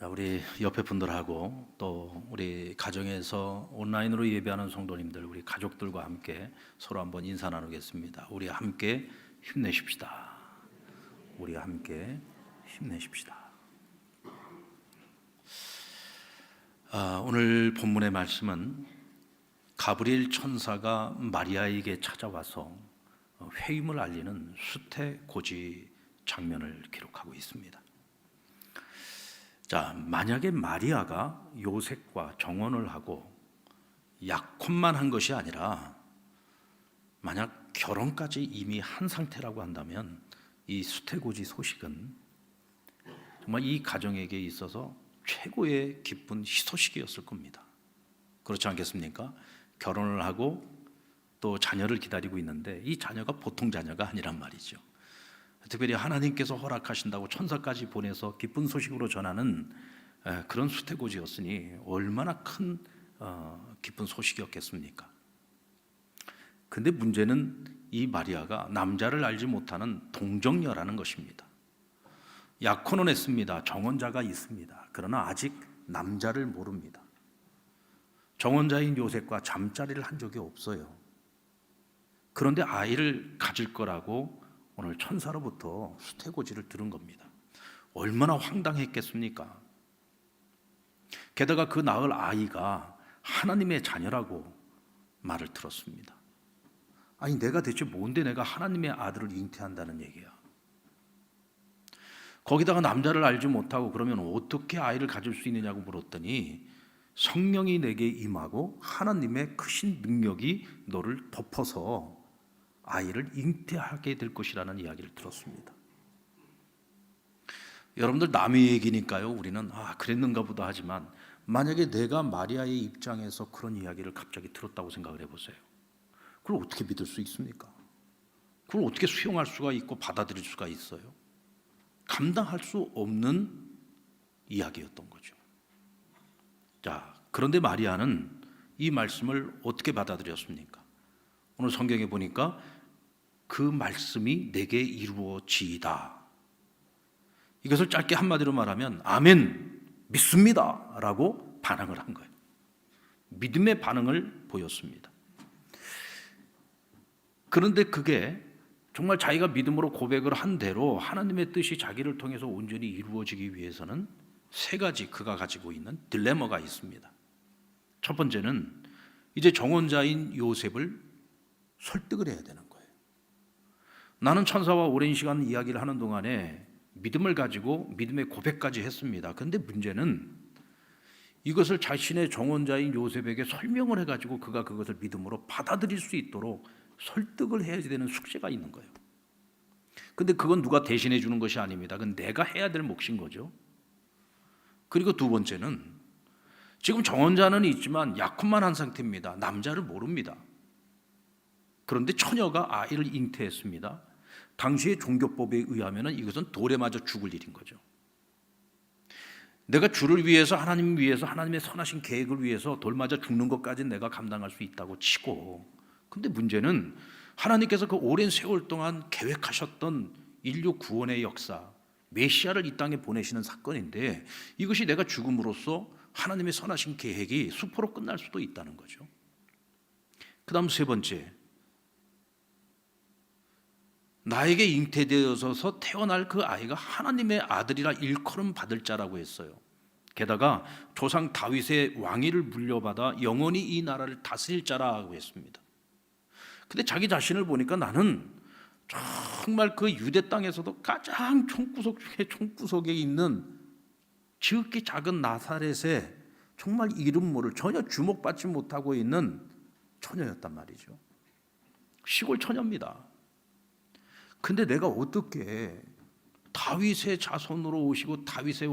우리 옆에 분들하고 또 우리 가정에서 온라인으로 예배하는 성도님들, 우리 가족들과 함께 서로 한번 인사 나누겠습니다. 우리 함께 힘내십시다. 우리 함께 힘내십시다. 오늘 본문의 말씀은 가브리엘 천사가 마리아에게 찾아와서 회임을 알리는 수태고지 장면을 기록하고 있습니다. 자, 만약에 마리아가 요셉과 정혼을 하고 약혼만 한 것이 아니라 만약 결혼까지 이미 한 상태라고 한다면 이 수태고지 소식은 정말 이 가정에게 있어서 최고의 기쁜 희소식이었을 겁니다. 그렇지 않겠습니까? 결혼을 하고 또 자녀를 기다리고 있는데 이 자녀가 보통 자녀가 아니란 말이죠. 특별히 하나님께서 허락하신다고 천사까지 보내서 기쁜 소식으로 전하는 그런 수태고지였으니 얼마나 큰 기쁜 소식이었겠습니까? 근데 문제는 이 마리아가 남자를 알지 못하는 동정녀라는 것입니다. 약혼은 했습니다. 정혼자가 있습니다. 그러나 아직 남자를 모릅니다. 정혼자인 요셉과 잠자리를 한 적이 없어요. 그런데 아이를 가질 거라고 오늘 천사로부터 수태고지를 들은 겁니다. 얼마나 황당했겠습니까? 게다가 그 낳을 아이가 하나님의 자녀라고 말을 들었습니다. 아니, 내가 대체 뭔데 내가 하나님의 아들을 잉태한다는 얘기야. 거기다가 남자를 알지 못하고 그러면 어떻게 아이를 가질 수 있느냐고 물었더니 성령이 내게 임하고 하나님의 크신 능력이 너를 덮어서 아이를 잉태하게 될 것이라는 이야기를 들었습니다. 여러분들 남의 얘기니까요, 우리는 그랬는가 보다 하지만 만약에 내가 마리아의 입장에서 그런 이야기를 갑자기 들었다고 생각을 해보세요. 그걸 어떻게 믿을 수 있습니까? 그걸 어떻게 수용할 수가 있고 받아들일 수가 있어요? 감당할 수 없는 이야기였던 거죠. 자, 그런데 마리아는 이 말씀을 어떻게 받아들였습니까? 오늘 성경에 보니까 그 말씀이 내게 이루어지이다. 이것을 짧게 한마디로 말하면 아멘, 믿습니다 라고 반응을 한 거예요. 믿음의 반응을 보였습니다. 그런데 그게 정말 자기가 믿음으로 고백을 한 대로 하나님의 뜻이 자기를 통해서 온전히 이루어지기 위해서는 세 가지 그가 가지고 있는 딜레마가 있습니다. 첫 번째는 이제 정혼자인 요셉을 설득을 해야 되는 거예요. 나는 천사와 오랜 시간 이야기를 하는 동안에 믿음을 가지고 믿음의 고백까지 했습니다. 그런데 문제는 이것을 자신의 정혼자인 요셉에게 설명을 해가지고 그가 그것을 믿음으로 받아들일 수 있도록 설득을 해야 되는 숙제가 있는 거예요. 근데 그건 누가 대신해 주는 것이 아닙니다. 그건 내가 해야 될 몫인 거죠. 그리고 두 번째는 지금 정혼자는 있지만 약혼만 한 상태입니다. 남자를 모릅니다. 그런데 처녀가 아이를 잉태했습니다. 당시의 종교법에 의하면 이것은 돌에 맞아 죽을 일인 거죠. 내가 주를 위해서, 하나님 위해서, 하나님의 선하신 계획을 위해서 돌 맞아 죽는 것까지는 내가 감당할 수 있다고 치고, 근데 문제는 하나님께서 그 오랜 세월 동안 계획하셨던 인류 구원의 역사, 메시아를 이 땅에 보내시는 사건인데 이것이 내가 죽음으로써 하나님의 선하신 계획이 수포로 끝날 수도 있다는 거죠. 그 다음 세 번째, 나에게 잉태되어서 태어날 그 아이가 하나님의 아들이라 일컬음 받을 자라고 했어요. 게다가 조상 다윗의 왕위를 물려받아 영원히 이 나라를 다스릴 자라고 했습니다. 근데 자기 자신을 보니까 나는 정말 그 유대 땅에서도 가장 총구석 중에 총구석에 있는 지극히 작은 나사렛에 정말 이름 모를 전혀 주목받지 못하고 있는 처녀였단 말이죠. 시골 처녀입니다. 근데 내가 어떻게 다윗의 자손으로 오시고 다윗의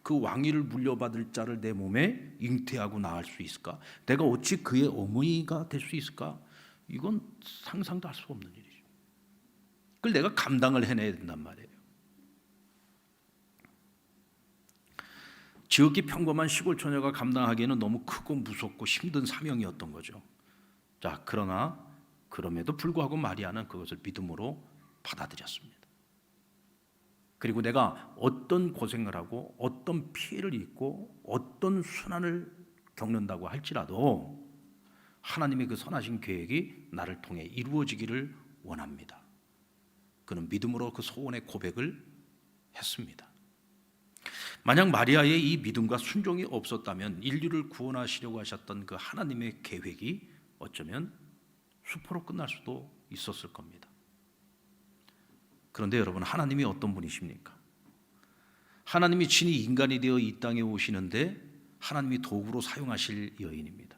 그 왕위를 물려받을 자를 내 몸에 잉태하고 낳을 수 있을까? 내가 어찌 그의 어머니가 될 수 있을까? 이건 상상도 할 수 없는 일이죠. 그걸 내가 감당을 해내야 된단 말이에요. 지극히 평범한 시골 처녀가 감당하기에는 너무 크고 무섭고 힘든 사명이었던 거죠. 자, 그러나 그럼에도 불구하고 마리아는 그것을 믿음으로 받아들였습니다. 그리고 내가 어떤 고생을 하고 어떤 피해를 입고 어떤 순환을 겪는다고 할지라도 하나님의 그 선하신 계획이 나를 통해 이루어지기를 원합니다. 그는 믿음으로 그 소원의 고백을 했습니다. 만약 마리아의 이 믿음과 순종이 없었다면 인류를 구원하시려고 하셨던 그 하나님의 계획이 어쩌면 수포로 끝날 수도 있었을 겁니다. 그런데 여러분, 하나님이 어떤 분이십니까? 하나님이 친히 인간이 되어 이 땅에 오시는데 하나님이 도구로 사용하실 여인입니다.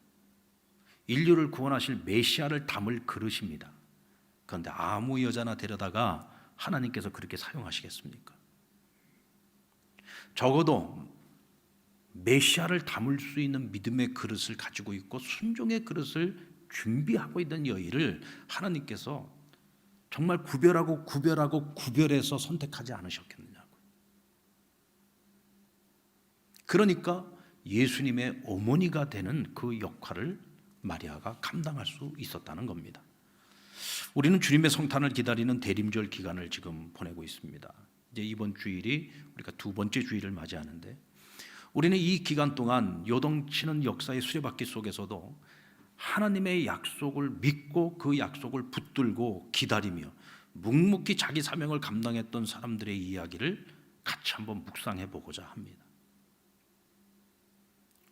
인류를 구원하실 메시아를 담을 그릇입니다. 그런데 아무 여자나 데려다가 하나님께서 그렇게 사용하시겠습니까? 적어도 메시아를 담을 수 있는 믿음의 그릇을 가지고 있고 순종의 그릇을 준비하고 있는 여인을 하나님께서 정말 구별해서 선택하지 않으셨겠느냐고. 그러니까 예수님의 어머니가 되는 그 역할을 마리아가 감당할 수 있었다는 겁니다. 우리는 주님의 성탄을 기다리는 대림절 기간을 지금 보내고 있습니다. 이제 이번 주일이 우리가 두 번째 주일을 맞이하는데, 우리는 이 기간 동안 요동치는 역사의 수레바퀴 속에서도 하나님의 약속을 믿고 그 약속을 붙들고 기다리며 묵묵히 자기 사명을 감당했던 사람들의 이야기를 같이 한번 묵상해 보고자 합니다.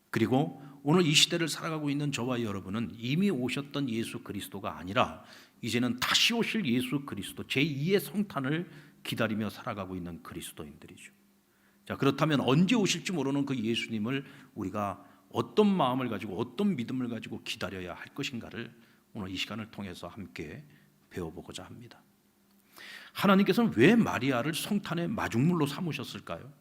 그리고 오늘 이 시대를 살아가고 있는 저와 여러분은 이미 오셨던 예수 그리스도가 아니라 이제는 다시 오실 예수 그리스도 제2의 성탄을 기다리며 살아가고 있는 그리스도인들이죠. 자, 그렇다면 언제 오실지 모르는 그 예수님을 우리가 어떤 마음을 가지고 어떤 믿음을 가지고 기다려야 할 것인가를 오늘 이 시간을 통해서 함께 배워보고자 합니다. 하나님께서는 왜 마리아를 성탄의 마중물로 삼으셨을까요?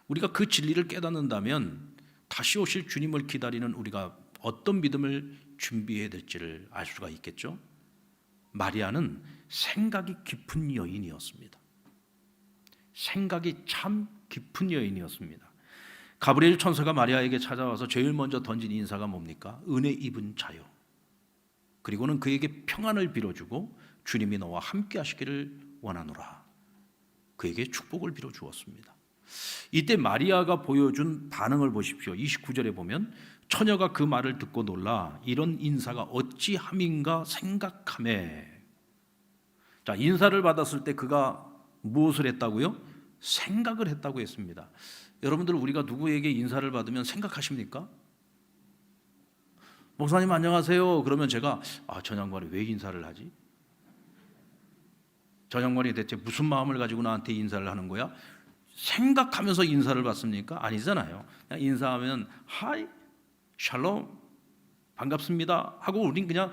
우리가 그 진리를 깨닫는다면 다시 오실 주님을 기다리는 우리가 어떤 믿음을 준비해야 될지를 알 수가 있겠죠. 마리아는 생각이 깊은 여인이었습니다. 생각이 참 깊은 여인이었습니다. 가브리엘 천사가 마리아에게 찾아와서 제일 먼저 던진 인사가 뭡니까? 은혜 입은 자요. 그리고는 그에게 평안을 빌어주고 주님이 너와 함께 하시기를 원하노라. 그에게 축복을 빌어주었습니다. 이때 마리아가 보여준 반응을 보십시오. 29절에 보면 처녀가 그 말을 듣고 놀라 이런 인사가 어찌함인가 생각하매. 자, 인사를 받았을 때 그가 무엇을 했다고요? 생각을 했다고 했습니다. 여러분들, 우리가 누구에게 인사를 받으면 생각하십니까? 목사님 안녕하세요. 그러면 제가 저 양반이 왜 인사를 하지? 저 양반이 대체 무슨 마음을 가지고 나한테 인사를 하는 거야? 생각하면서 인사를 받습니까? 아니잖아요. 그냥 인사하면 하이, 샬롬, 반갑습니다 하고 우린 그냥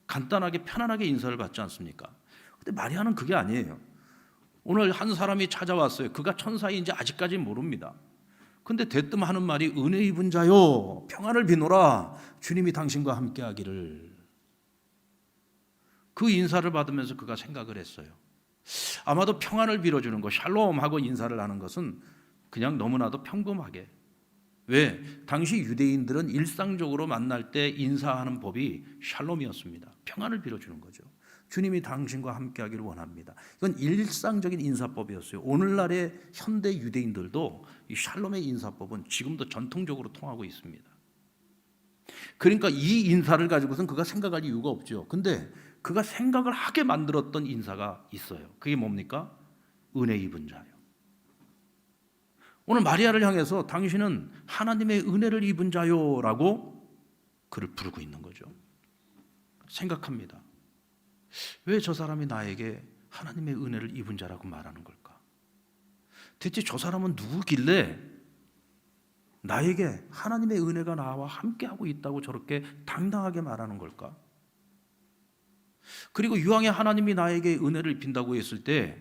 간단하게 편안하게 인사를 받지 않습니까? 근데 마리아는 그게 아니에요. 오늘 한 사람이 찾아왔어요. 그가 천사인지 아직까지 모릅니다. 근데 대뜸 하는 말이 은혜 입은 자요 평안을 비노라 주님이 당신과 함께 하기를. 그 인사를 받으면서 그가 생각을 했어요. 아마도 평안을 빌어주는 거 샬롬 하고 인사를 하는 것은 그냥 너무나도 평범하게, 왜? 당시 유대인들은 일상적으로 만날 때 인사하는 법이 샬롬이었습니다. 평안을 빌어주는 거죠. 주님이 당신과 함께 하기를 원합니다. 이건 일상적인 인사법이었어요. 오늘날의 현대 유대인들도 이 샬롬의 인사법은 지금도 전통적으로 통하고 있습니다. 그러니까 이 인사를 가지고선 그가 생각할 이유가 없죠. 근데 그가 생각을 하게 만들었던 인사가 있어요. 그게 뭡니까? 은혜 입은 자요. 오늘 마리아를 향해서 당신은 하나님의 은혜를 입은 자요라고 그를 부르고 있는 거죠. 생각합니다. 왜 저 사람이 나에게 하나님의 은혜를 입은 자라고 말하는 걸까? 대체 저 사람은 누구길래 나에게 하나님의 은혜가 나와 함께하고 있다고 저렇게 당당하게 말하는 걸까? 그리고 이왕에 하나님이 나에게 은혜를 빈다고 했을 때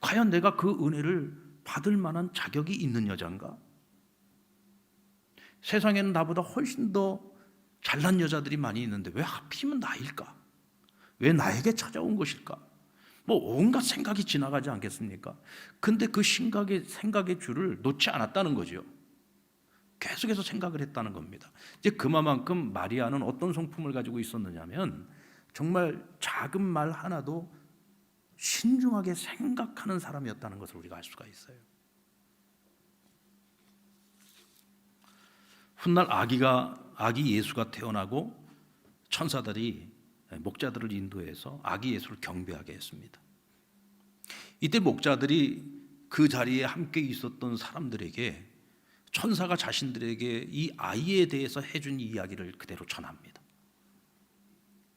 과연 내가 그 은혜를 받을 만한 자격이 있는 여자인가? 세상에는 나보다 훨씬 더 잘난 여자들이 많이 있는데 왜 하필이면 나일까? 왜 나에게 찾아온 것일까? 뭐 온갖 생각이 지나가지 않겠습니까? 근데 그 생각의 줄을 놓지 않았다는 거죠. 계속해서 생각을 했다는 겁니다. 이제 그만큼 마리아는 어떤 성품을 가지고 있었느냐면 정말 작은 말 하나도 신중하게 생각하는 사람이었다는 것을 우리가 알 수가 있어요. 훗날 아기 예수가 태어나고 천사들이 목자들을 인도해서 아기 예수를 경배하게 했습니다. 이때 목자들이 그 자리에 함께 있었던 사람들에게 천사가 자신들에게 이 아이에 대해서 해준 이야기를 그대로 전합니다.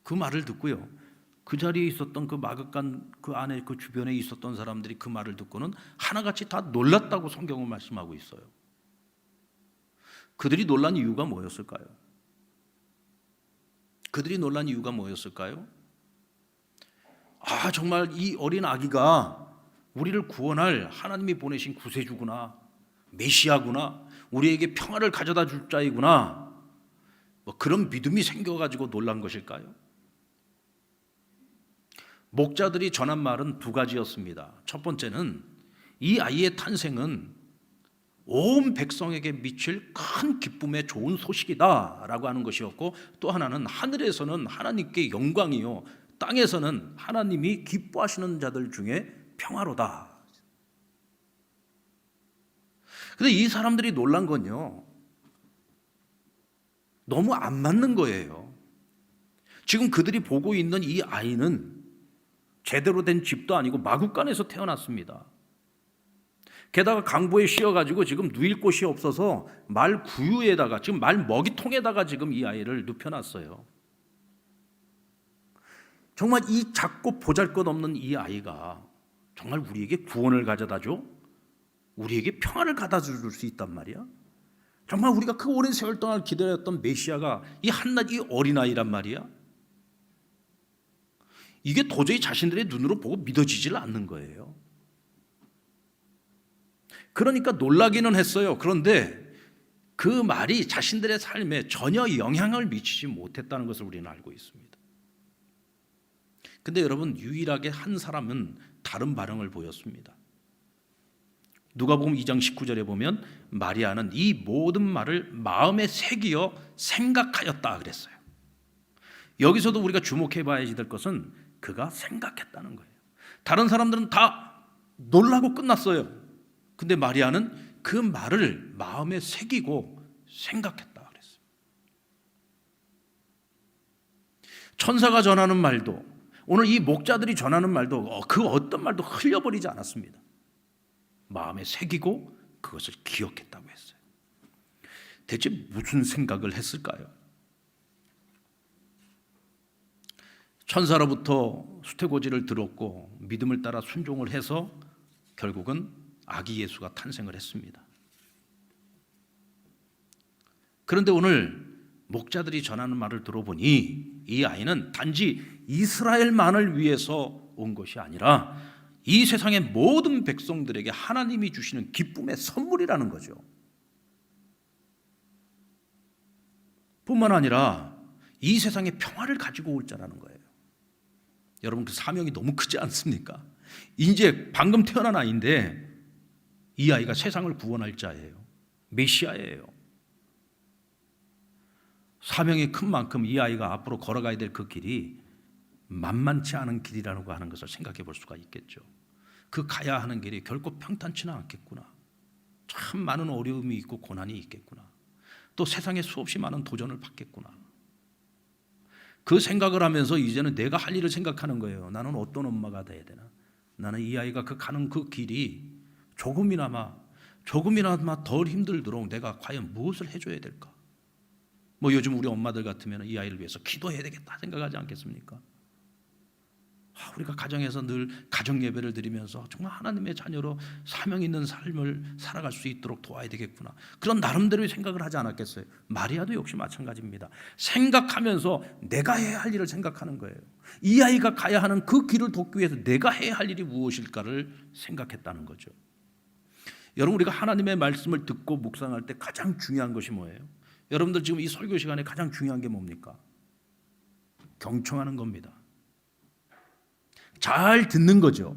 그 말을 듣고요, 그 자리에 있었던 그 마극간 그 안에 그 주변에 있었던 사람들이 그 말을 듣고는 하나같이 다 놀랐다고 성경은 말씀하고 있어요. 그들이 놀란 이유가 뭐였을까요? 정말 이 어린 아기가 우리를 구원할 하나님이 보내신 구세주구나, 메시아구나, 우리에게 평화를 가져다 줄 자이구나, 그런 믿음이 생겨가지고 놀란 것일까요? 목자들이 전한 말은 두 가지였습니다. 첫 번째는 이 아이의 탄생은 온 백성에게 미칠 큰 기쁨의 좋은 소식이다라고 하는 것이었고, 또 하나는 하늘에서는 하나님께 영광이요, 땅에서는 하나님이 기뻐하시는 자들 중에 평화로다. 근데 이 사람들이 놀란 건요, 너무 안 맞는 거예요. 지금 그들이 보고 있는 이 아이는 제대로 된 집도 아니고 마구간에서 태어났습니다. 게다가 강보에 씌어가지고 지금 누일 곳이 없어서 말 구유에다가, 지금 말 먹이통에다가 지금 이 아이를 눕혀놨어요. 정말 이 작고 보잘것없는 이 아이가 정말 우리에게 구원을 가져다줘? 우리에게 평화를 가져다 줄 수 있단 말이야? 정말 우리가 그 오랜 세월 동안 기다렸던 메시아가 이 한낱 이 어린아이란 말이야? 이게 도저히 자신들의 눈으로 보고 믿어지질 않는 거예요. 그러니까 놀라기는 했어요. 그런데 그 말이 자신들의 삶에 전혀 영향을 미치지 못했다는 것을 우리는 알고 있습니다. 근데 여러분, 유일하게 한 사람은 다른 반응을 보였습니다. 누가복음 2장 19절에 보면 마리아는 이 모든 말을 마음에 새기어 생각하였다 그랬어요. 여기서도 우리가 주목해 봐야 될 것은 그가 생각했다는 거예요. 다른 사람들은 다 놀라고 끝났어요. 근데 마리아는 그 말을 마음에 새기고 생각했다 그랬어요. 천사가 전하는 말도, 오늘 이 목자들이 전하는 말도 그 어떤 말도 흘려버리지 않았습니다. 마음에 새기고 그것을 기억했다고 했어요. 대체 무슨 생각을 했을까요? 천사로부터 수태고지를 들었고 믿음을 따라 순종을 해서 결국은 아기 예수가 탄생을 했습니다. 그런데 오늘 목자들이 전하는 말을 들어보니 이 아이는 단지 이스라엘만을 위해서 온 것이 아니라 이 세상의 모든 백성들에게 하나님이 주시는 기쁨의 선물이라는 거죠. 뿐만 아니라 이 세상에 평화를 가지고 올 자라는 거예요. 여러분, 그 사명이 너무 크지 않습니까? 이제 방금 태어난 아이인데 이 아이가 세상을 구원할 자예요. 메시아예요. 사명이 큰 만큼 이 아이가 앞으로 걸어가야 될 그 길이 만만치 않은 길이라고 하는 것을 생각해 볼 수가 있겠죠. 그 가야 하는 길이 결코 평탄치는 않겠구나. 참 많은 어려움이 있고 고난이 있겠구나. 또 세상에 수없이 많은 도전을 받겠구나. 그 생각을 하면서 이제는 내가 할 일을 생각하는 거예요. 나는 어떤 엄마가 돼야 되나? 나는 이 아이가 가는 그 길이 조금이나마 덜 힘들도록 내가 과연 무엇을 해줘야 될까? 요즘 우리 엄마들 같으면 이 아이를 위해서 기도해야 되겠다 생각하지 않겠습니까? 우리가 가정에서 늘 가정 예배를 드리면서 정말 하나님의 자녀로 사명 있는 삶을 살아갈 수 있도록 도와야 되겠구나. 그런 나름대로의 생각을 하지 않았겠어요? 마리아도 역시 마찬가지입니다. 생각하면서 내가 해야 할 일을 생각하는 거예요. 이 아이가 가야 하는 그 길을 돕기 위해서 내가 해야 할 일이 무엇일까를 생각했다는 거죠. 여러분, 우리가 하나님의 말씀을 듣고 묵상할 때 가장 중요한 것이 뭐예요? 여러분들 지금 이 설교 시간에 가장 중요한 게 뭡니까? 경청하는 겁니다. 잘 듣는 거죠.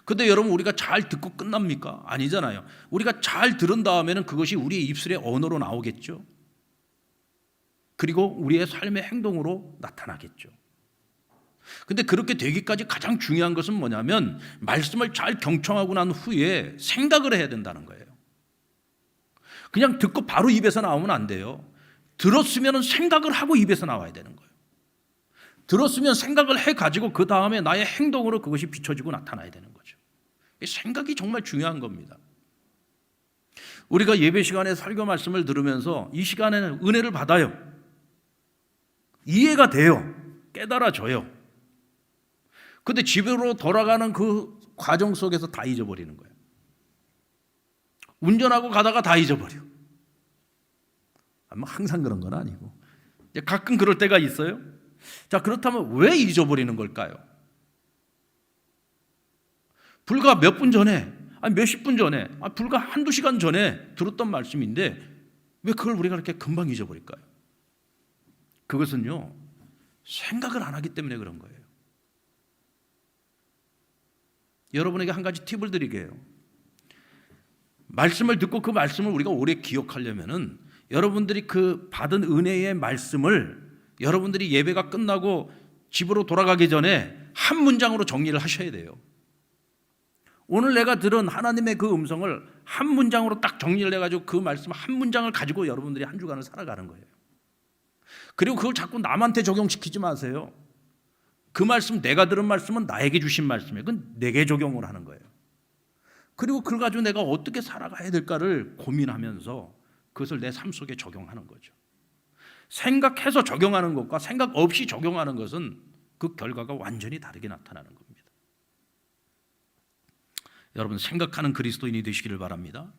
근데 여러분, 우리가 잘 듣고 끝납니까? 아니잖아요. 우리가 잘 들은 다음에는 그것이 우리의 입술의 언어로 나오겠죠. 그리고 우리의 삶의 행동으로 나타나겠죠. 근데 그렇게 되기까지 가장 중요한 것은 뭐냐면 말씀을 잘 경청하고 난 후에 생각을 해야 된다는 거예요. 그냥 듣고 바로 입에서 나오면 안 돼요. 들었으면 생각을 하고 입에서 나와야 되는 거예요. 들었으면 생각을 해가지고 그 다음에 나의 행동으로 그것이 비춰지고 나타나야 되는 거죠. 생각이 정말 중요한 겁니다. 우리가 예배 시간에 설교 말씀을 들으면서 이 시간에는 은혜를 받아요. 이해가 돼요. 깨달아져요. 근데 집으로 돌아가는 그 과정 속에서 다 잊어버리는 거예요. 운전하고 가다가 다 잊어버려. 항상 그런 건 아니고 가끔 그럴 때가 있어요. 자, 그렇다면 왜 잊어버리는 걸까요? 불과 몇 분 전에, 몇십 분 전에, 불과 한두 시간 전에 들었던 말씀인데 왜 그걸 우리가 그렇게 금방 잊어버릴까요? 그것은요, 생각을 안 하기 때문에 그런 거예요. 여러분에게 한 가지 팁을 드리게요. 말씀을 듣고 그 말씀을 우리가 오래 기억하려면은 여러분들이 그 받은 은혜의 말씀을 여러분들이 예배가 끝나고 집으로 돌아가기 전에 한 문장으로 정리를 하셔야 돼요. 오늘 내가 들은 하나님의 그 음성을 한 문장으로 딱 정리를 해가지고 그 말씀 한 문장을 가지고 여러분들이 한 주간을 살아가는 거예요. 그리고 그걸 자꾸 남한테 적용시키지 마세요. 그 말씀, 내가 들은 말씀은 나에게 주신 말씀이에요. 그건 내게 적용을 하는 거예요. 그리고 그걸 가지고 내가 어떻게 살아가야 될까를 고민하면서 그것을 내 삶 속에 적용하는 거죠. 생각해서 적용하는 것과 생각 없이 적용하는 것은 그 결과가 완전히 다르게 나타나는 겁니다. 여러분, 생각하는 그리스도인이 되시기를 바랍니다.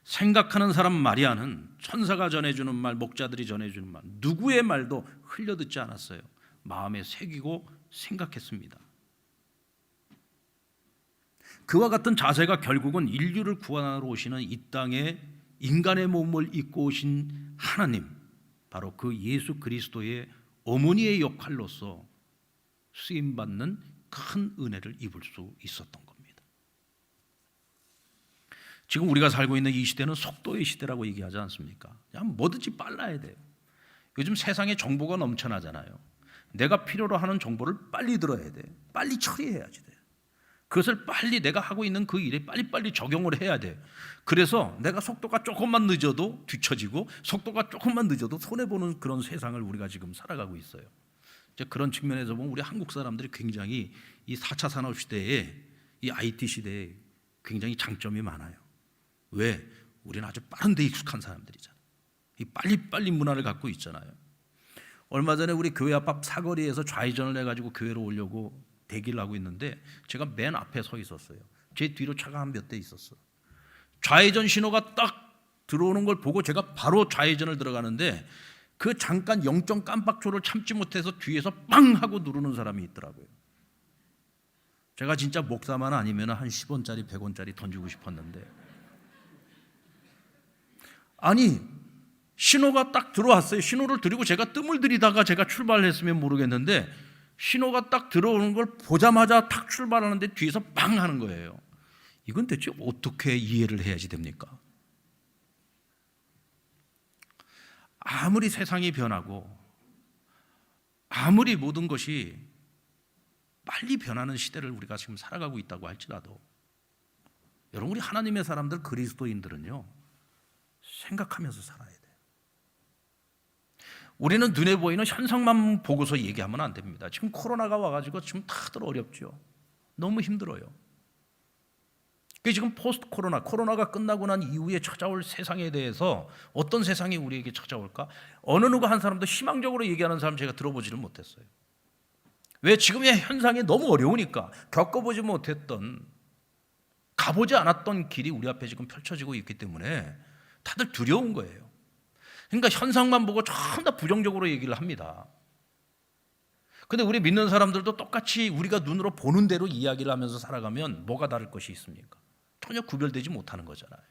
생각하는 사람 마리아는 천사가 전해주는 말, 목자들이 전해주는 말, 누구의 말도 흘려듣지 않았어요. 마음에 새기고 생각했습니다. 그와 같은 자세가 결국은 인류를 구원하러 오시는 이 땅에 인간의 몸을 입고 오신 하나님, 바로 그 예수 그리스도의 어머니의 역할로서 쓰임받는 큰 은혜를 입을 수 있었던 겁니다. 지금 우리가 살고 있는 이 시대는 속도의 시대라고 얘기하지 않습니까? 그냥 뭐든지 빨라야 돼요. 요즘 세상에 정보가 넘쳐나잖아요. 내가 필요로 하는 정보를 빨리 들어야 돼. 빨리 처리해야지 돼. 그것을 빨리 내가 하고 있는 그 일에 빨리빨리 적용을 해야 돼요. 그래서 내가 속도가 조금만 늦어도 뒤처지고 속도가 조금만 늦어도 손해보는 그런 세상을 우리가 지금 살아가고 있어요. 그런 측면에서 보면 우리 한국 사람들이 굉장히 이 4차 산업시대에 이 IT 시대에 굉장히 장점이 많아요. 왜? 우리는 아주 빠른 데 익숙한 사람들이잖아요. 이 빨리빨리 문화를 갖고 있잖아요. 얼마 전에 우리 교회 앞 사거리에서 좌회전을 해가지고 교회로 오려고 대기를 하고 있는데 제가 맨 앞에 서 있었어요. 제 뒤로 차가 한 몇 대 있었어요. 좌회전 신호가 딱 들어오는 걸 보고 제가 바로 좌회전을 들어가는데 그 잠깐 0점 깜빡초를 참지 못해서 뒤에서 빵 하고 누르는 사람이 있더라고요. 제가 진짜 목사만 아니면 한 10원짜리 100원짜리 던지고 싶었는데, 아니 신호가 딱 들어왔어요. 신호를 드리고 제가 뜸을 들이다가 제가 출발을 했으면 모르겠는데 신호가 딱 들어오는 걸 보자마자 탁 출발하는데 뒤에서 빵 하는 거예요. 이건 대체 어떻게 이해를 해야지 됩니까? 아무리 세상이 변하고 아무리 모든 것이 빨리 변하는 시대를 우리가 지금 살아가고 있다고 할지라도 여러분, 우리 하나님의 사람들 그리스도인들은요 생각하면서 살아야 돼요. 우리는 눈에 보이는 현상만 보고서 얘기하면 안 됩니다. 지금 코로나가 와가지고 지금 다들 어렵죠. 너무 힘들어요. 지금 포스트 코로나가 끝나고 난 이후에 찾아올 세상에 대해서 어떤 세상이 우리에게 찾아올까? 어느 누가 한 사람도 희망적으로 얘기하는 사람 제가 들어보지를 못했어요. 왜? 지금의 현상이 너무 어려우니까 겪어보지 못했던, 가보지 않았던 길이 우리 앞에 지금 펼쳐지고 있기 때문에 다들 두려운 거예요. 그러니까 현상만 보고 전부 다 부정적으로 얘기를 합니다. 근데 우리 믿는 사람들도 똑같이 우리가 눈으로 보는 대로 이야기를 하면서 살아가면 뭐가 다를 것이 있습니까? 전혀 구별되지 못하는 거잖아요.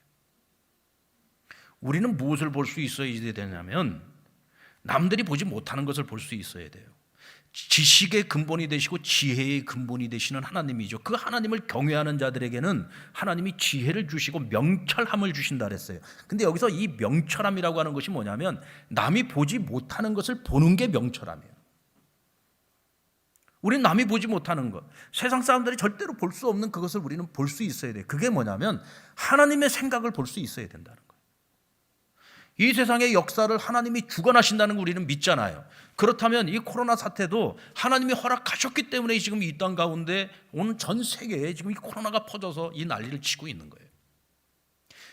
우리는 무엇을 볼 수 있어야 되냐면 남들이 보지 못하는 것을 볼 수 있어야 돼요. 지식의 근본이 되시고 지혜의 근본이 되시는 하나님이죠. 그 하나님을 경외하는 자들에게는 하나님이 지혜를 주시고 명철함을 주신다 그랬어요. 근데 여기서 이 명철함이라고 하는 것이 뭐냐면 남이 보지 못하는 것을 보는 게 명철함이에요. 우리는 남이 보지 못하는 것, 세상 사람들이 절대로 볼 수 없는 그것을 우리는 볼 수 있어야 돼요. 그게 뭐냐면 하나님의 생각을 볼 수 있어야 된다는 거예요. 이 세상의 역사를 하나님이 주관하신다는 걸 우리는 믿잖아요. 그렇다면 이 코로나 사태도 하나님이 허락하셨기 때문에 지금 이 땅 가운데 온 전 세계에 지금 이 코로나가 퍼져서 이 난리를 치고 있는 거예요.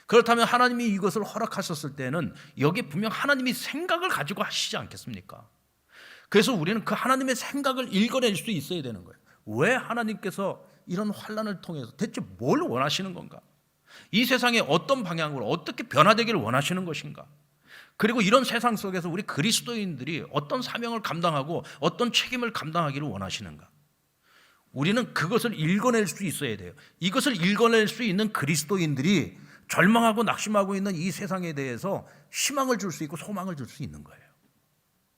그렇다면 하나님이 이것을 허락하셨을 때는 여기에 분명 하나님이 생각을 가지고 하시지 않겠습니까? 그래서 우리는 그 하나님의 생각을 읽어낼 수 있어야 되는 거예요. 왜 하나님께서 이런 환난을 통해서 대체 뭘 원하시는 건가? 이 세상에 어떤 방향으로 어떻게 변화되기를 원하시는 것인가? 그리고 이런 세상 속에서 우리 그리스도인들이 어떤 사명을 감당하고 어떤 책임을 감당하기를 원하시는가? 우리는 그것을 읽어낼 수 있어야 돼요. 이것을 읽어낼 수 있는 그리스도인들이 절망하고 낙심하고 있는 이 세상에 대해서 희망을 줄 수 있고 소망을 줄 수 있는 거예요.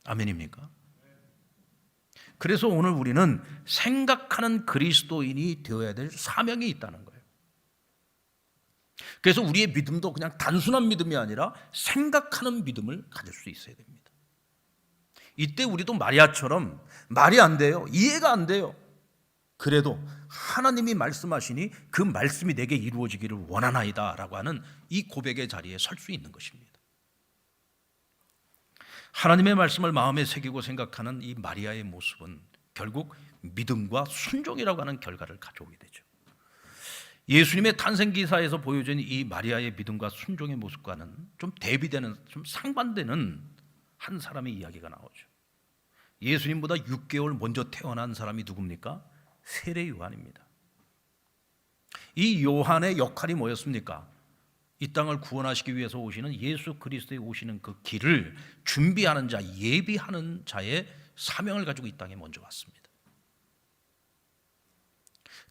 아멘입니까? 그래서 오늘 우리는 생각하는 그리스도인이 되어야 될 사명이 있다는 거예요. 그래서 우리의 믿음도 그냥 단순한 믿음이 아니라 생각하는 믿음을 가질 수 있어야 됩니다. 이때 우리도 마리아처럼 말이 안 돼요. 이해가 안 돼요. 그래도 하나님이 말씀하시니 그 말씀이 내게 이루어지기를 원하나이다 라고 하는 이 고백의 자리에 설 수 있는 것입니다. 하나님의 말씀을 마음에 새기고 생각하는 이 마리아의 모습은 결국 믿음과 순종이라고 하는 결과를 가져오게 되죠. 예수님의 탄생 기사에서 보여진 이 마리아의 믿음과 순종의 모습과는 좀 대비되는, 좀 상반되는 한 사람의 이야기가 나오죠. 예수님보다 6개월 먼저 태어난 사람이 누굽니까? 세례 요한입니다. 이 요한의 역할이 뭐였습니까? 이 땅을 구원하시기 위해서 오시는 예수 그리스도의 오시는 그 길을 준비하는 자, 예비하는 자의 사명을 가지고 이 땅에 먼저 왔습니다.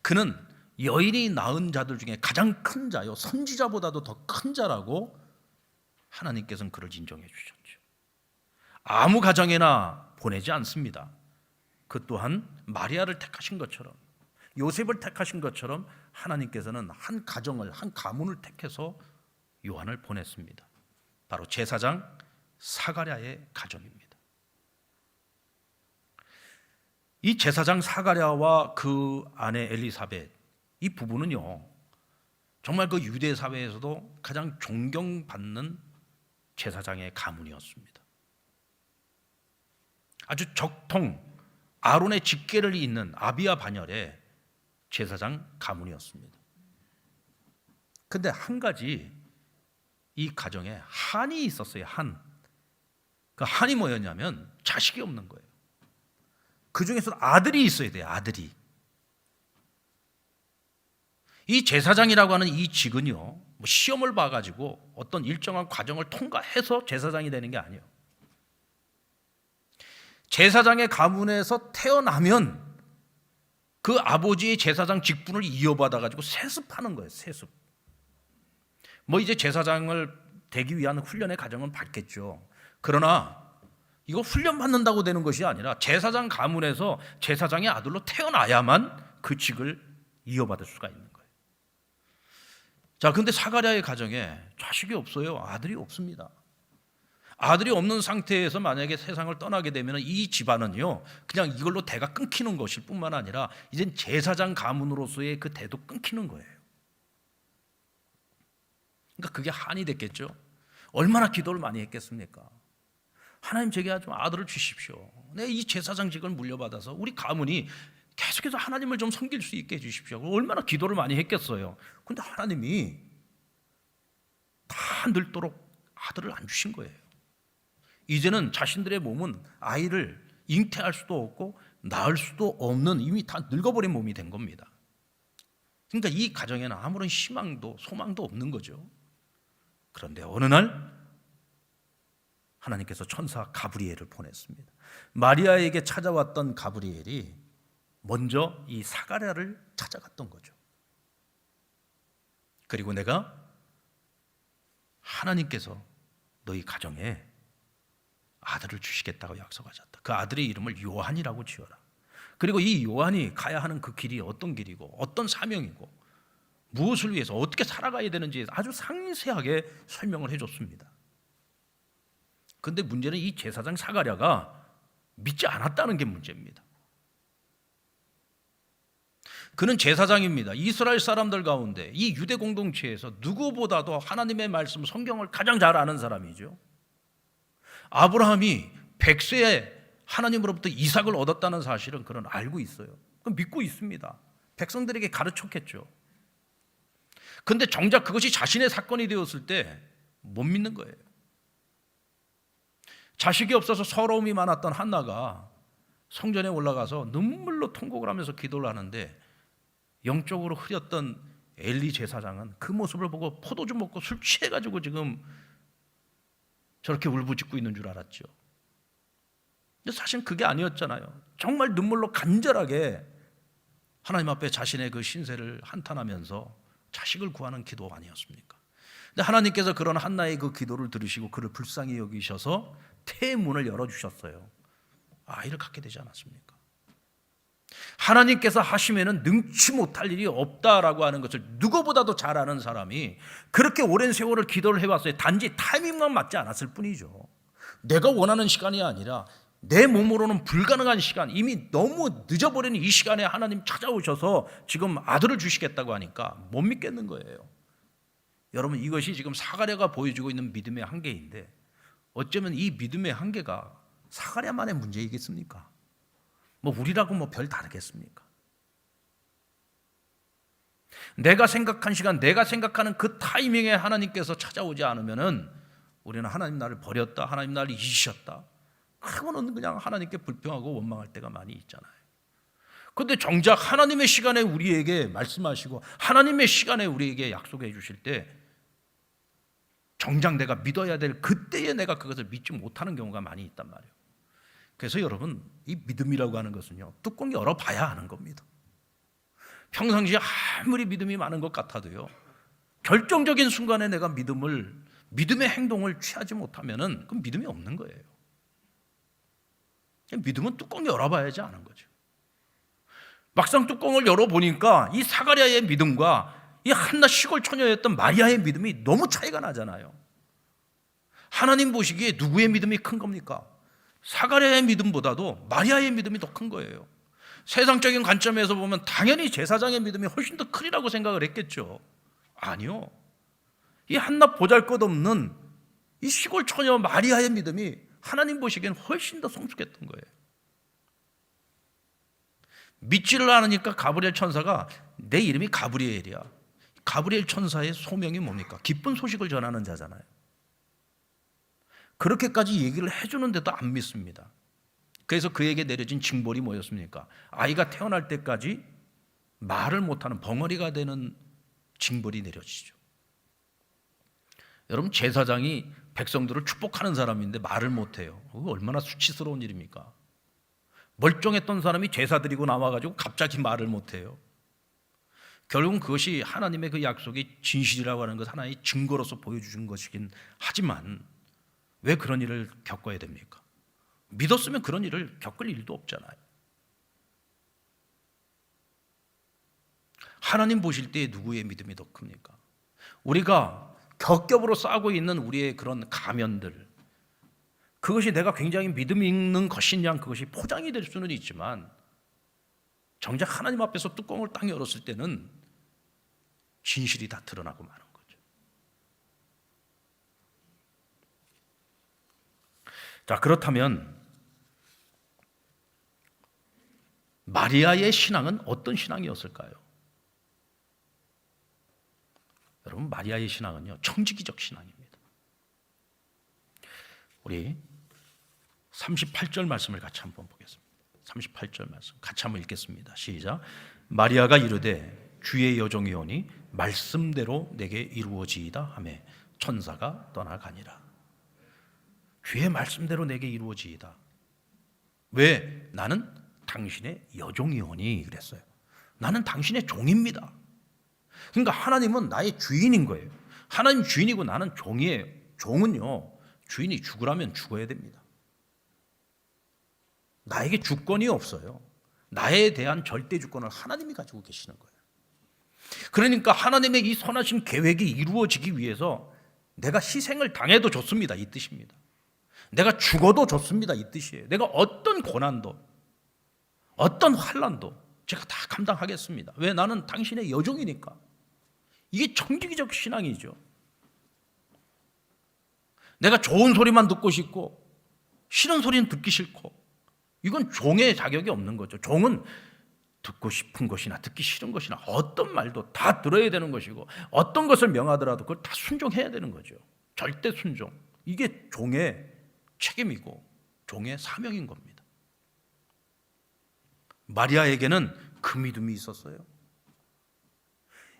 그는 여인이 낳은 자들 중에 가장 큰 자요, 선지자보다도 더 큰 자라고 하나님께서는 그를 인정해 주셨죠. 아무 가정에나 보내지 않습니다. 그 또한 마리아를 택하신 것처럼, 요셉을 택하신 것처럼 하나님께서는 한 가정을, 한 가문을 택해서 요한을 보냈습니다. 바로 제사장 사가랴의 가정입니다. 이 제사장 사가랴와 그 아내 엘리사벳, 이 부부는요, 정말 그 유대 사회에서도 가장 존경받는 제사장의 가문이었습니다. 아주 적통 아론의 직계를 잇는 아비야 반열의 제사장 가문이었습니다. 근데 한 가지 이 가정에 한이 있었어요. 한. 그 한이 뭐였냐면 자식이 없는 거예요. 그 중에서 아들이 있어야 돼요. 아들이. 이 제사장이라고 하는 이 직은요, 뭐 시험을 봐가지고 어떤 일정한 과정을 통과해서 제사장이 되는 게 아니에요. 제사장의 가문에서 태어나면 그 아버지의 제사장 직분을 이어받아가지고 세습하는 거예요. 세습. 뭐 이제 제사장을 되기 위한 훈련의 과정은 받겠죠. 그러나 이거 훈련 받는다고 되는 것이 아니라 제사장 가문에서 제사장의 아들로 태어나야만 그 직을 이어받을 수가 있는 거예요. 자, 근데 사가랴의 가정에 자식이 없어요. 아들이 없습니다. 아들이 없는 상태에서 만약에 세상을 떠나게 되면 이 집안은요, 그냥 이걸로 대가 끊기는 것일 뿐만 아니라 이젠 제사장 가문으로서의 그 대도 끊기는 거예요. 그러니까 그게 한이 됐겠죠. 얼마나 기도를 많이 했겠습니까? 하나님, 제게 좀 아들을 주십시오. 내 이 제사장직을 물려받아서 우리 가문이 계속해서 하나님을 좀 섬길 수 있게 해주십시오. 얼마나 기도를 많이 했겠어요. 근데 하나님이 다 늙도록 아들을 안 주신 거예요. 이제는 자신들의 몸은 아이를 잉태할 수도 없고 낳을 수도 없는, 이미 다 늙어버린 몸이 된 겁니다. 그러니까 이 가정에는 아무런 희망도 소망도 없는 거죠. 그런데 어느 날 하나님께서 천사 가브리엘을 보냈습니다. 마리아에게 찾아왔던 가브리엘이 먼저 이 사가랴를 찾아갔던 거죠. 그리고 내가 하나님께서 너희 가정에 아들을 주시겠다고 약속하셨다. 그 아들의 이름을 요한이라고 지어라. 그리고 이 요한이 가야 하는 그 길이 어떤 길이고 어떤 사명이고 무엇을 위해서 어떻게 살아가야 되는지 아주 상세하게 설명을 해줬습니다. 그런데 문제는 이 제사장 사가랴가 믿지 않았다는 게 문제입니다. 그는 제사장입니다. 이스라엘 사람들 가운데 이 유대 공동체에서 누구보다도 하나님의 말씀, 성경을 가장 잘 아는 사람이죠. 아브라함이 100세에 하나님으로부터 이삭을 얻었다는 사실은 그는 알고 있어요. 그럼 믿고 있습니다. 백성들에게 가르쳤겠죠. 그런데 정작 그것이 자신의 사건이 되었을 때 못 믿는 거예요. 자식이 없어서 서러움이 많았던 한나가 성전에 올라가서 눈물로 통곡을 하면서 기도를 하는데 영적으로 흐렸던 엘리 제사장은 그 모습을 보고 포도주 먹고 술 취해가지고 지금 저렇게 울부짖고 있는 줄 알았죠. 근데 사실 그게 아니었잖아요. 정말 눈물로 간절하게 하나님 앞에 자신의 그 신세를 한탄하면서 자식을 구하는 기도 아니었습니까? 근데 하나님께서 그런 한나의 그 기도를 들으시고 그를 불쌍히 여기셔서 태의 문을 열어주셨어요. 아이를 갖게 되지 않았습니까? 하나님께서 하시면은 능치 못할 일이 없다라고 하는 것을 누구보다도 잘 아는 사람이 그렇게 오랜 세월을 기도를 해왔어요. 단지 타이밍만 맞지 않았을 뿐이죠. 내가 원하는 시간이 아니라 내 몸으로는 불가능한 시간, 이미 너무 늦어버린 이 시간에 하나님 찾아오셔서 지금 아들을 주시겠다고 하니까 못 믿겠는 거예요. 여러분, 이것이 지금 사가랴가 보여주고 있는 믿음의 한계인데 어쩌면 이 믿음의 한계가 사가랴만의 문제이겠습니까? 뭐 우리라고 뭐 별 다르겠습니까? 내가 생각한 시간, 내가 생각하는 그 타이밍에 하나님께서 찾아오지 않으면은 우리는 하나님 나를 버렸다, 하나님 나를 잊으셨다, 그거는 그냥 하나님께 불평하고 원망할 때가 많이 있잖아요. 그런데 정작 하나님의 시간에 우리에게 말씀하시고 하나님의 시간에 우리에게 약속해 주실 때 정작 내가 믿어야 될 그때에 내가 그것을 믿지 못하는 경우가 많이 있단 말이에요. 그래서 여러분, 이 믿음이라고 하는 것은요, 뚜껑 열어봐야 하는 겁니다. 평상시에 아무리 믿음이 많은 것 같아도요, 결정적인 순간에 내가 믿음의 행동을 취하지 못하면은 그건 믿음이 없는 거예요. 믿음은 뚜껑 열어봐야지 아는 거죠. 막상 뚜껑을 열어보니까 이 사가랴의 믿음과 이 한나 시골 처녀였던 마리아의 믿음이 너무 차이가 나잖아요. 하나님 보시기에 누구의 믿음이 큰 겁니까? 사가랴의 믿음보다도 마리아의 믿음이 더 큰 거예요. 세상적인 관점에서 보면 당연히 제사장의 믿음이 훨씬 더 크리라고 생각을 했겠죠. 아니요. 이 한나 보잘것없는 이 시골 처녀 마리아의 믿음이 하나님 보시기엔 훨씬 더 성숙했던 거예요. 믿지를 않으니까 가브리엘 천사가, 내 이름이 가브리엘이야. 가브리엘 천사의 소명이 뭡니까? 기쁜 소식을 전하는 자잖아요. 그렇게까지 얘기를 해주는데도 안 믿습니다. 그래서 그에게 내려진 징벌이 뭐였습니까? 아이가 태어날 때까지 말을 못하는 벙어리가 되는 징벌이 내려지죠. 여러분, 제사장이 백성들을 축복하는 사람인데 말을 못해요. 그거 얼마나 수치스러운 일입니까? 멀쩡했던 사람이 제사 드리고 나와가지고 갑자기 말을 못해요. 결국은 그것이 하나님의 그 약속이 진실이라고 하는 것 하나의 증거로서 보여주신 것이긴 하지만 왜 그런 일을 겪어야 됩니까? 믿었으면 그런 일을 겪을 일도 없잖아요. 하나님 보실 때 누구의 믿음이 더 큽니까? 우리가 겹겹으로 싸고 있는 우리의 그런 가면들, 그것이 내가 굉장히 믿음 있는 것이냐, 그것이 포장이 될 수는 있지만 정작 하나님 앞에서 뚜껑을 딱 열었을 때는 진실이 다 드러나고 마는 거죠. 자, 그렇다면 마리아의 신앙은 어떤 신앙이었을까요? 여러분, 마리아의 신앙은요, 청지기적 신앙입니다. 우리 38절 말씀을 같이 한번 보겠습니다. 38절 말씀 같이 한번 읽겠습니다. 시작. 마리아가 이르되 주의 여종이 오니 말씀대로 내게 이루어지이다 하매 천사가 떠나가니라. 주의 말씀대로 내게 이루어지이다. 왜? 나는 당신의 여종이 오니 그랬어요. 나는 당신의 종입니다. 그러니까 하나님은 나의 주인인 거예요. 하나님 주인이고 나는 종이에요. 종은요, 주인이 죽으라면 죽어야 됩니다. 나에게 주권이 없어요. 나에 대한 절대 주권을 하나님이 가지고 계시는 거예요. 그러니까 하나님의 이 선하신 계획이 이루어지기 위해서 내가 희생을 당해도 좋습니다, 이 뜻입니다. 내가 죽어도 좋습니다, 이 뜻이에요. 내가 어떤 고난도, 어떤 환난도 제가 다 감당하겠습니다. 왜? 나는 당신의 여종이니까. 이게 정직이적 신앙이죠. 내가 좋은 소리만 듣고 싶고 싫은 소리는 듣기 싫고, 이건 종의 자격이 없는 거죠. 종은 듣고 싶은 것이나 듣기 싫은 것이나 어떤 말도 다 들어야 되는 것이고, 어떤 것을 명하더라도 그걸 다 순종해야 되는 거죠. 절대 순종. 이게 종의 책임이고 종의 사명인 겁니다. 마리아에게는 그 믿음이 있었어요.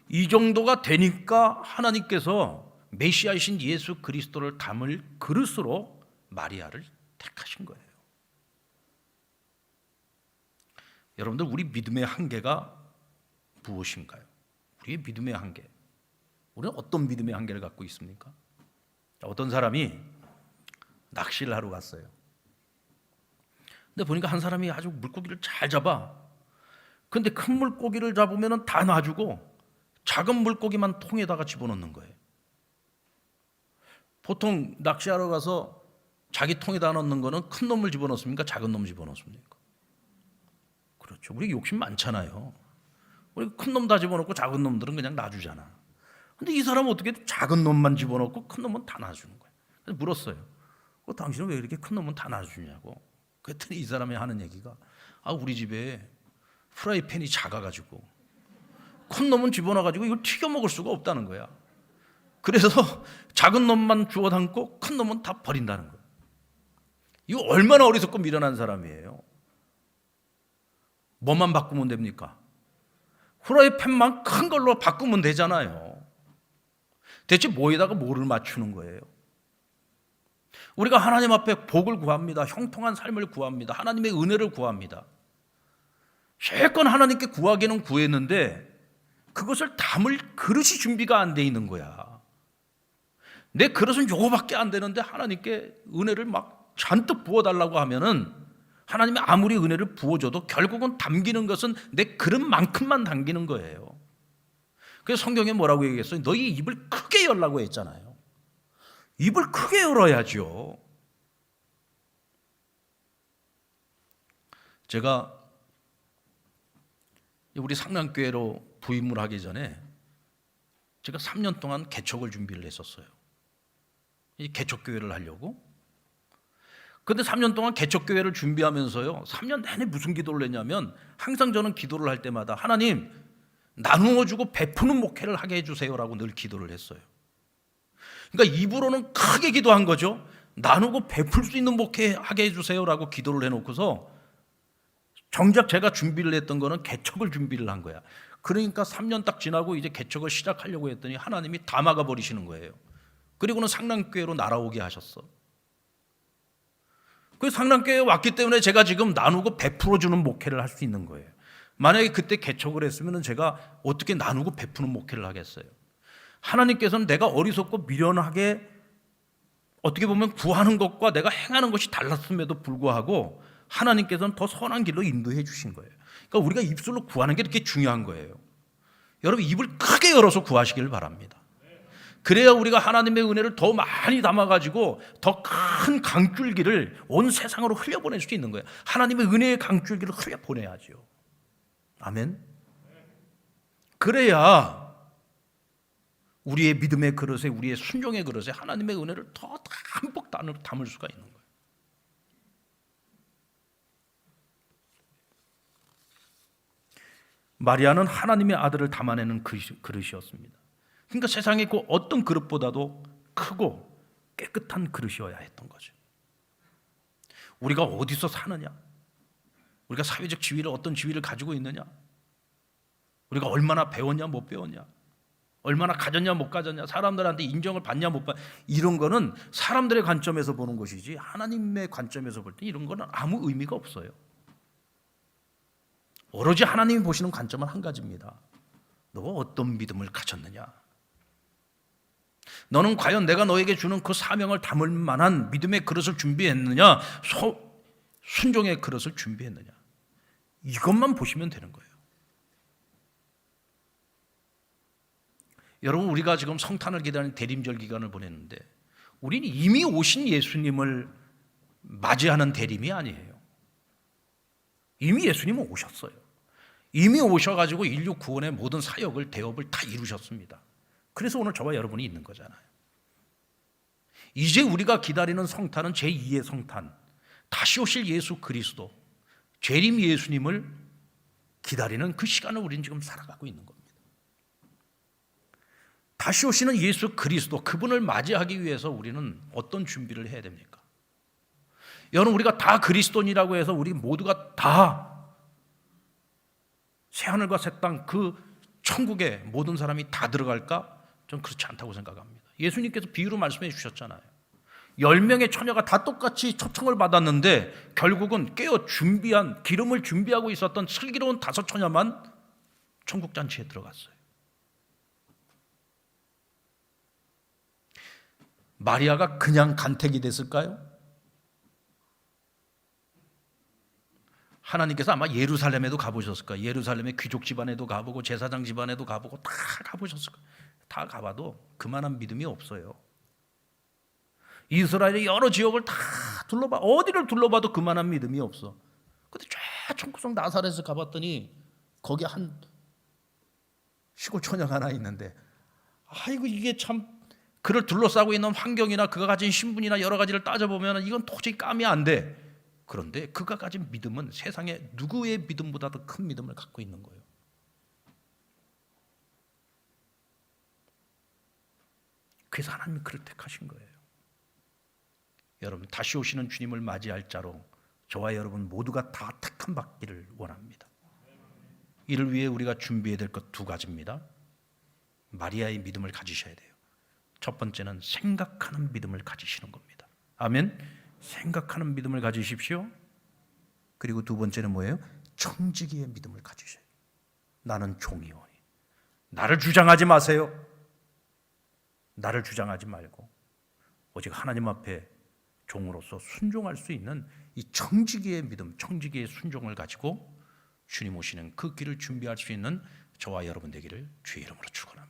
이 정도가 되니까 하나님께서 메시아이신 예수 그리스도를 담을 그릇으로 마리아를 택하신 거예요. 여러분들, 우리 믿음의 한계가 무엇인가요? 우리의 믿음의 한계. 우리는 어떤 믿음의 한계를 갖고 있습니까? 어떤 사람이 낚시를 하러 갔어요. 근데 보니까 한 사람이 아주 물고기를 잘 잡아. 근데 큰 물고기를 잡으면 다 놔주고 작은 물고기만 통에다가 집어넣는 거예요. 보통 낚시하러 가서 자기 통에다 넣는 거는 큰 놈을 집어넣습니까? 작은 놈을 집어넣습니까? 그렇죠. 우리 욕심 많잖아요. 우리 큰 놈 다 집어넣고 작은 놈들은 그냥 놔주잖아. 근데 이 사람은 어떻게 작은 놈만 집어넣고 큰 놈은 다 놔주는 거예요. 그래서 물었어요. 당신은 왜 이렇게 큰 놈은 다 놔주냐고. 그랬더니 이 사람이 하는 얘기가, 우리 집에 프라이팬이 작아가지고 큰 놈은 집어넣어가지고 이걸 튀겨 먹을 수가 없다는 거야. 그래서 작은 놈만 주워 담고 큰 놈은 다 버린다는 거야. 이거 얼마나 어리석고 미련한 사람이에요. 뭐만 바꾸면 됩니까? 프라이팬만 큰 걸로 바꾸면 되잖아요. 대체 뭐에다가 뭐를 맞추는 거예요? 우리가 하나님 앞에 복을 구합니다. 형통한 삶을 구합니다. 하나님의 은혜를 구합니다. 실컷 하나님께 구하기는 구했는데 그것을 담을 그릇이 준비가 안 돼 있는 거야. 내 그릇은 요거밖에 안 되는데 하나님께 은혜를 막 잔뜩 부어달라고 하면은 하나님이 아무리 은혜를 부어줘도 결국은 담기는 것은 내 그릇만큼만 담기는 거예요. 그래서 성경에 뭐라고 얘기했어요? 너희 입을 크게 열라고 했잖아요. 입을 크게 열어야죠. 제가 우리 상남교회로 부임을 하기 전에 제가 3년 동안 개척을 준비를 했었어요. 이 개척교회를 하려고. 근데 3년 동안 개척교회를 준비하면서요, 3년 내내 무슨 기도를 했냐면, 항상 저는 기도를 할 때마다 하나님, 나누어 주고 베푸는 목회를 하게 해주세요라고 늘 기도를 했어요. 그러니까 입으로는 크게 기도한 거죠. 나누고 베풀 수 있는 목회 하게 해주세요라고 기도를 해놓고서 정작 제가 준비를 했던 거는 개척을 준비를 한 거야. 그러니까 3년 딱 지나고 이제 개척을 시작하려고 했더니 하나님이 다 막아버리시는 거예요. 그리고는 상남교회로 날아오게 하셨어. 그 상남교회에 왔기 때문에 제가 지금 나누고 베풀어주는 목회를 할 수 있는 거예요. 만약에 그때 개척을 했으면 제가 어떻게 나누고 베푸는 목회를 하겠어요? 하나님께서는 내가 어리석고 미련하게 어떻게 보면 구하는 것과 내가 행하는 것이 달랐음에도 불구하고 하나님께서는 더 선한 길로 인도해 주신 거예요. 그러니까 우리가 입술로 구하는 게 이렇게 중요한 거예요. 여러분, 입을 크게 열어서 구하시길 바랍니다. 그래야 우리가 하나님의 은혜를 더 많이 담아가지고 더 큰 강줄기를 온 세상으로 흘려보낼 수 있는 거예요. 하나님의 은혜의 강줄기를 흘려보내야죠. 아멘. 그래야 우리의 믿음의 그릇에, 우리의 순종의 그릇에 하나님의 은혜를 더 듬뿍 담을 수가 있는 거예요. 마리아는 하나님의 아들을 담아내는 그릇이었습니다. 그러니까 세상에 그 어떤 그릇보다도 크고 깨끗한 그릇이어야 했던 거죠. 우리가 어디서 사느냐? 우리가 사회적 지위를, 어떤 지위를 가지고 있느냐? 우리가 얼마나 배웠냐 못 배웠냐? 얼마나 가졌냐 못 가졌냐? 사람들한테 인정을 받냐 못 받냐? 이런 거는 사람들의 관점에서 보는 것이지 하나님의 관점에서 볼 때 이런 거는 아무 의미가 없어요. 오로지 하나님이 보시는 관점은 한 가지입니다. 너가 어떤 믿음을 가졌느냐? 너는 과연 내가 너에게 주는 그 사명을 담을 만한 믿음의 그릇을 준비했느냐? 순종의 그릇을 준비했느냐? 이것만 보시면 되는 거예요. 여러분, 우리가 지금 성탄을 기다리는 대림절 기간을 보냈는데 우리는 이미 오신 예수님을 맞이하는 대림이 아니에요. 이미 예수님은 오셨어요. 이미 오셔가지고 인류 구원의 모든 사역을 대업을 다 이루셨습니다. 그래서 오늘 저와 여러분이 있는 거잖아요. 이제 우리가 기다리는 성탄은 제2의 성탄, 다시 오실 예수 그리스도, 재림 예수님을 기다리는 그 시간을 우리는 지금 살아가고 있는 겁니다. 다시 오시는 예수 그리스도, 그분을 맞이하기 위해서 우리는 어떤 준비를 해야 됩니까? 여러분, 우리가 다 그리스도인이라고 해서 우리 모두가 다 새하늘과 새 땅 그 천국에 모든 사람이 다 들어갈까? 전 그렇지 않다고 생각합니다. 예수님께서 비유로 말씀해 주셨잖아요. 10명의 처녀가 다 똑같이 초청을 받았는데 결국은 깨어 준비한, 기름을 준비하고 있었던 슬기로운 5 처녀만 천국 잔치에 들어갔어요. 마리아가 그냥 간택이 됐을까요? 하나님께서 아마 예루살렘에도 가보셨을 거예요. 예루살렘의 귀족 집안에도 가보고 제사장 집안에도 가보고 다 가보셨을 거예요. 다 가봐도 그만한 믿음이 없어요. 이스라엘의 여러 지역을 다 둘러봐, 어디를 둘러봐도 그만한 믿음이 없어. 근데 쫙 청구성 나사렛을 가봤더니 거기 한 시골 처녀가 하나 있는데, 아이고 이게 참, 그를 둘러싸고 있는 환경이나 그가 가진 신분이나 여러 가지를 따져보면 이건 도저히 감이 안 돼. 그런데 그가 가진 믿음은 세상에 누구의 믿음보다도 큰 믿음을 갖고 있는 거예요. 그래서 하나님이 그를 택하신 거예요. 여러분, 다시 오시는 주님을 맞이할 자로 저와 여러분 모두가 다 택함 받기를 원합니다. 이를 위해 우리가 준비해야 될 것 2가지입니다. 마리아의 믿음을 가지셔야 돼요. 첫 번째는 생각하는 믿음을 가지시는 겁니다. 아멘. 생각하는 믿음을 가지십시오. 그리고 2번째는 뭐예요? 청지기의 믿음을 가지셔야 돼요. 나는 종이오니. 나를 주장하지 마세요. 나를 주장하지 말고 오직 하나님 앞에 종으로서 순종할 수 있는 이 청지기의 믿음, 청지기의 순종을 가지고 주님 오시는 그 길을 준비할 수 있는 저와 여러분 되기를 주의 이름으로 축원합니다.